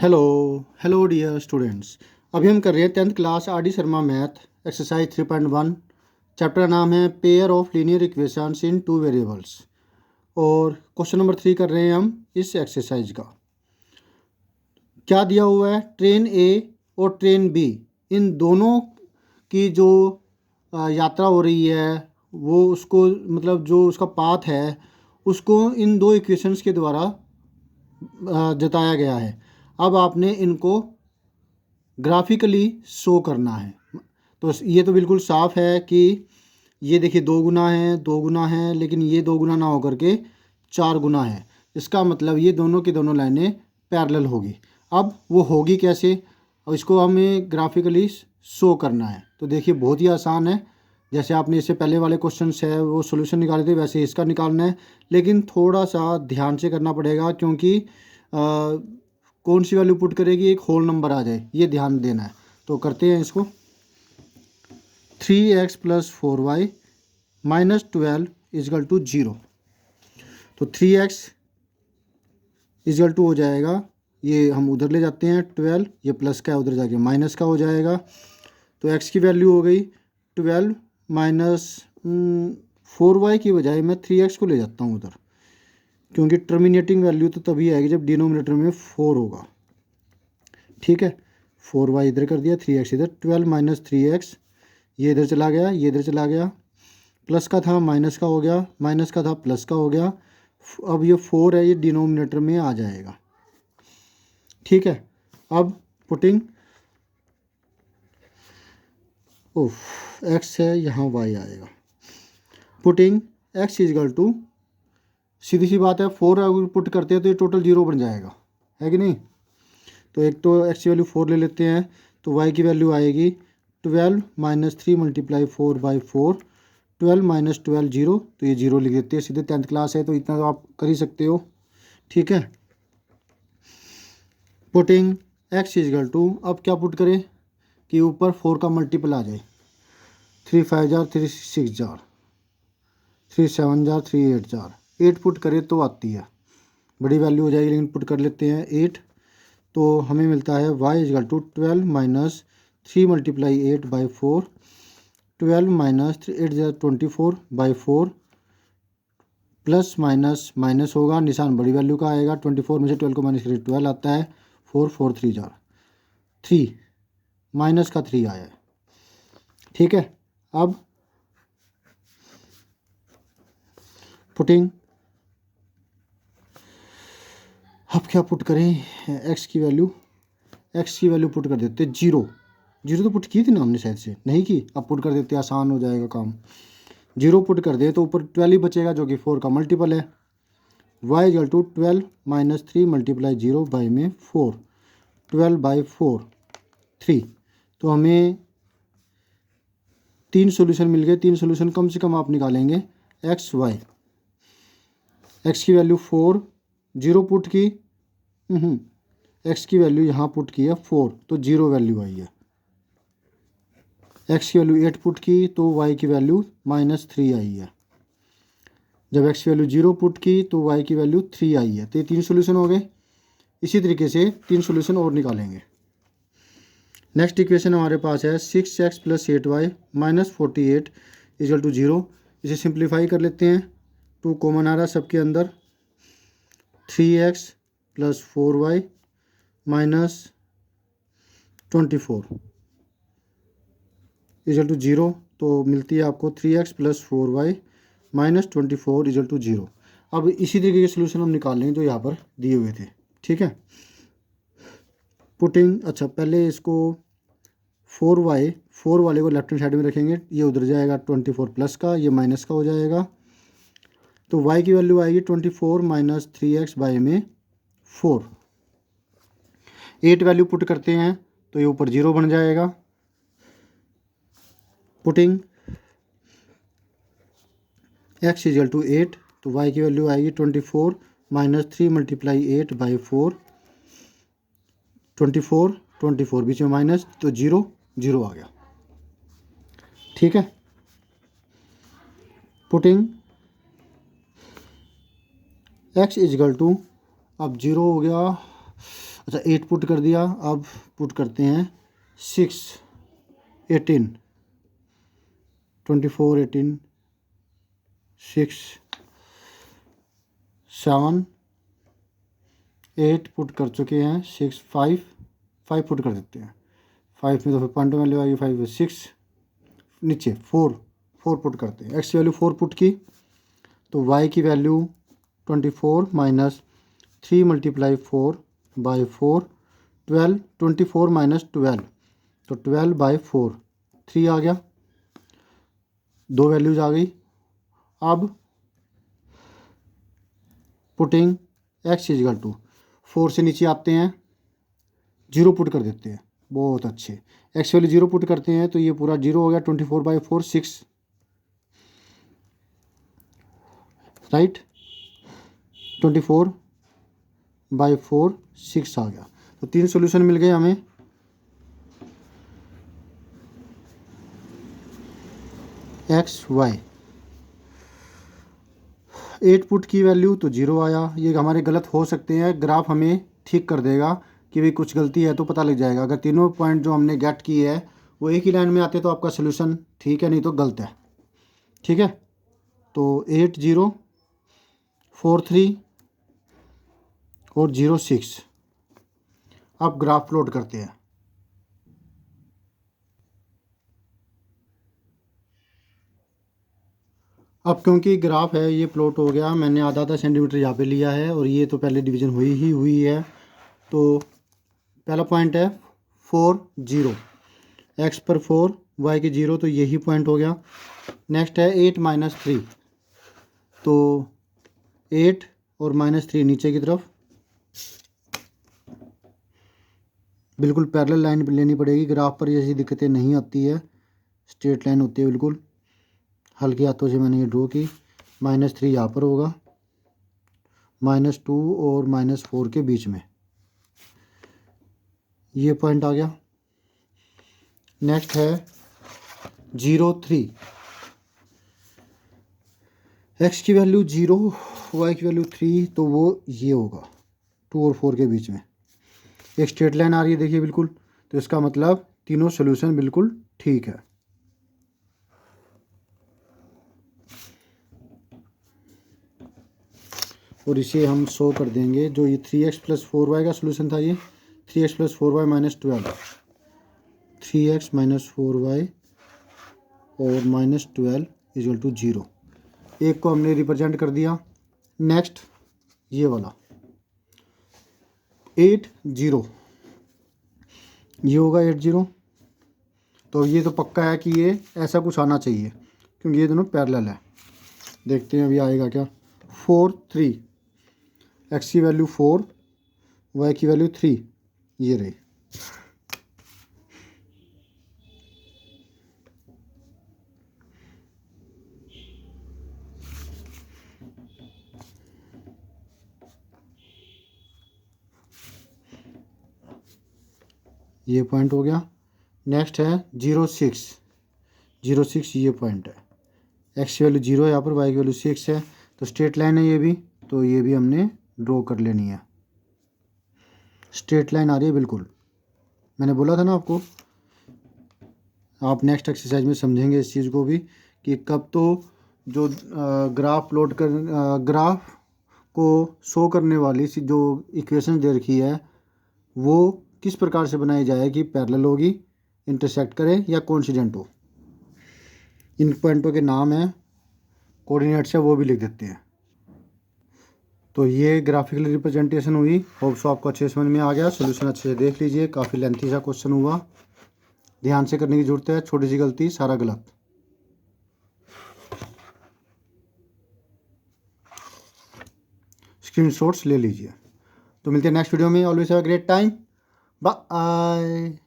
Hello hello dear students. अभी हम कर रहे हैं 10th class R D Sharma math exercise 3.1। Chapter का नाम है pair of linear equations in two variables और क्वेश्चन नंबर 3 कर रहे हैं हम इस एक्सरसाइज का। क्या दिया हुआ है, ट्रेन ए और ट्रेन बी इन दोनों की जो यात्रा हो रही है वो उसको मतलब जो उसका पाथ है उसको इन दो इक्वेशंस के द्वारा जताया गया है। अब आपने इनको ग्राफिकली शो करना है। तो ये तो बिल्कुल साफ है कि ये देखिए दो गुना है लेकिन ये दो गुना ना होकर के 4 गुना है। इसका मतलब ये दोनों की दोनों लाइनें पैरेलल होगी। अब वो होगी कैसे, अब इसको हमें ग्राफिकली शो करना है। तो देखिए बहुत ही आसान है। जैसे आपने इससे पहले वाले क्वेश्चन है वो सोल्यूशन निकाले थे वैसे इसका निकालना है, लेकिन थोड़ा सा ध्यान से करना पड़ेगा क्योंकि कौन सी वैल्यू पुट करेगी एक होल नंबर आ जाए, ये ध्यान देना है। तो करते हैं इसको। 3x plus 4y minus 12 is equal to 0। तो 3x इजगल टू हो जाएगा, ये हम उधर ले जाते हैं 12, ये प्लस का है उधर जाके माइनस का हो जाएगा। तो x की वैल्यू हो गई 12 माइनस 4y की बजाय मैं 3x को ले जाता हूँ उधर, क्योंकि टर्मिनेटिंग वैल्यू तो तभी आएगी जब डिनोमिनेटर में 4 होगा। ठीक है, 4y इधर कर दिया, 3x इधर, 12 माइनस 3x ये इधर चला गया, ये इधर चला गया, प्लस का था माइनस का हो गया, माइनस का था प्लस का हो गया। अब ये 4 है ये डिनोमिनेटर में आ जाएगा। ठीक है, अब पुटिंग x है यहाँ y आएगा। पुटिंग x इजगल टू, सीधी सी बात है 4 अगर पुट करते हैं तो ये टोटल 0 बन जाएगा, है कि नहीं। तो एक तो x की वैल्यू 4 ले लेते हैं, तो y की वैल्यू आएगी 12 माइनस 3 मल्टीप्लाई 4 बाई 4, 12 माइनस 12 0। तो ये 0 लिख देते हैं सीधे, 10th क्लास है तो इतना तो आप कर ही सकते हो। ठीक है, पुटिंग x इजगल टू, अब क्या पुट करें कि ऊपर 4 का मल्टीपल आ जाए, 3 5 jar 3 6 jar 3 7 jar 3 8 jar, 8 put करें तो आती है, बड़ी वैल्यू हो जाएगी लेकिन पुट कर लेते हैं 8। तो हमें मिलता है y is equal to 12 minus 3 multiply 8 by 4, 12 minus 8 24 by 4, plus minus minus होगा, निशान बड़ी वैल्यू का आएगा, 24 में से 12 को माइनस करें 12 आता है, 4 4 3 जार 3, माइनस का 3 आया है। ठीक है, अब पुटिंग, अब क्या पुट करें, x की वैल्यू पुट कर देते 0 तो पुट की थी ना हमने शायद से, नहीं की, अब पुट कर देते आसान हो जाएगा काम। 0 पुट कर दे तो ऊपर 12 ही बचेगा जो कि 4 का मल्टीपल है। y is equal to 12 minus 3 multiply 0 by में 4, 12 बाई 4 3। तो हमें 3 सोल्यूशन मिल गए, 3 सोल्यूशन कम से कम आप निकालेंगे x y। x की वैल्यू 4, 0 पुट की, x की वैल्यू यहाँ पुट की है 4 तो 0 वैल्यू आई है। x की वैल्यू 8 पुट की तो y की वैल्यू माइनस 3 आई है। जब x की वैल्यू 0 पुट की तो y की वैल्यू 3 आई है। तो ये 3 सोल्यूशन हो गए। इसी तरीके से 3 सोल्यूशन और निकालेंगे। नेक्स्ट इक्वेशन हमारे पास है 6x plus 8y minus 48 equal to 0। इसे सिंप्लीफाई कर लेते हैं, 2 कॉमन आ रहा सबके अंदर, 3x plus 4y minus 24 equal to 0। तो मिलती है आपको 3x plus 4y minus 24 equal to 0। अब इसी तरीके के सोल्यूशन हम निकाल लेंगे जो यहाँ पर दिए हुए थे। ठीक है, पुटिंग, अच्छा पहले इसको 4 वाले को लेफ्ट हैंड साइड में रखेंगे, ये उधर जाएगा 24 प्लस का, ये माइनस का हो जाएगा। तो y की वैल्यू आएगी 24 माइनस 3x बाई में 4। 8 वैल्यू पुट करते हैं तो ये ऊपर 0 बन जाएगा। पुटिंग x इजल टू 8, तो y की वैल्यू आएगी 24 माइनस 3 मल्टीप्लाई 8 बाई 4, 24 बीच में माइनस तो 0 0 आ गया। ठीक है, पुटिंग x इजल टू, अब 0 हो गया, अच्छा 8 पुट कर दिया, अब पुट करते हैं 6, 18, 24, 18, 6, 7, 8 पुट कर चुके हैं, 6, 5 पुट कर देते हैं। 5 में तो फिर पॉइंट वैल्यू आएगी, 5 6, नीचे 4 पुट करते हैं। एक्स की वैल्यू 4 पुट की तो वाई की value 24 minus 3 multiply 4 by 4, 12, 24 minus 12 तो 12 बाई 4, 3 आ गया, दो वैल्यूज आ गई। अब पुटिंग एक्स इजगल टू 4 से नीचे आते हैं, 0 पुट कर देते हैं। बहुत अच्छे, एक्स वैल्यू 0 पुट करते हैं तो ये पूरा 0 हो गया। 24 बाई 4 6, राइट, 24 बाई 4 6 आ गया। तो 3 सोल्यूशन मिल गए हमें। एक्स वाई 8 पुट की वैल्यू तो 0 आया। ये हमारे गलत हो सकते हैं, ग्राफ हमें ठीक कर देगा कि भाई कुछ गलती है तो पता लग जाएगा। अगर तीनों पॉइंट जो हमने गेट किए है वो एक ही लाइन में आते तो आपका सोल्यूशन ठीक है, नहीं तो गलत है। ठीक है, तो 8 0 4 3 और 0 6। अब ग्राफ प्लॉट करते हैं। अब क्योंकि ग्राफ है ये प्लॉट हो गया, मैंने आधा आधा सेंटीमीटर यहाँ पे लिया है और ये तो पहले डिवीज़न हुई है। तो पहला पॉइंट है 4 0, एक्स पर 4 वाई के 0, तो यही पॉइंट हो गया। नेक्स्ट है 8 माइनस 3, तो 8 और -3 नीचे की तरफ, बिल्कुल पैरेलल लाइन लेनी पड़ेगी। ग्राफ पर ऐसी दिक्कतें नहीं आती है, स्ट्रेट लाइन होती है बिल्कुल। हल्के हाथों से मैंने ये ड्रॉ की। -3 यहाँ पर होगा, -2 और -4 के बीच में ये पॉइंट आ गया। नेक्स्ट है 0 3, एक्स की वैल्यू 0 वाई की वैल्यू 3, तो वो ये होगा 2 और 4 के बीच में। एक स्ट्रेट लाइन आ रही है देखिए बिल्कुल, तो इसका मतलब तीनों सोल्यूशन बिल्कुल ठीक है। और इसे हम शो कर देंगे, जो ये 3x + 4y का सोल्यूशन था, ये 3x + 4y - 12, 3x - 4y और -12 = 0। एक को हमने रिप्रेजेंट कर दिया। नेक्स्ट ये वाला 8 0, ये होगा 8 0, तो ये तो पक्का है कि ये ऐसा कुछ आना चाहिए क्योंकि ये दोनों पैरेलल है। देखते हैं अभी आएगा क्या। 4 3, एक्स की वैल्यू 4 वाई की वैल्यू 3, ये रही। ये पॉइंट हो गया। नेक्स्ट है 0 6, 0 6 ये पॉइंट है। एक्स की वैल्यू 0 है यहाँ पर, वाई की वैल्यू 6 है, तो स्ट्रेट लाइन है ये भी, तो ये भी हमने ड्रॉ कर लेनी है। स्ट्रेट लाइन आ रही है बिल्कुल, मैंने बोला था ना आपको। आप नेक्स्ट एक्सरसाइज में समझेंगे इस चीज़ को भी कि कब तो जो ग्राफ प्लॉट कर ग्राफ को शो करने वाली जो इक्वेशन दे रखी है वो किस प्रकार से बनाई जाए कि पैरेलल होगी, इंटरसेक्ट करे या कोइंसिडेंट हो। इन पॉइंटों के नाम है, कोऑर्डिनेट्स है, वो भी लिख देते हैं। तो ये ग्राफिकल रिप्रेजेंटेशन हुई। होप सो आपको अच्छे समझ में आ गया। सोल्यूशन अच्छे से देख लीजिए, काफ़ी लेंथी सा क्वेश्चन हुआ, ध्यान से करने की ज़रूरत है, छोटी सी गलती सारा गलत। स्क्रीनशॉट्स ले लीजिए। तो मिलते हैं नेक्स्ट वीडियो में। Always have a great time, bye.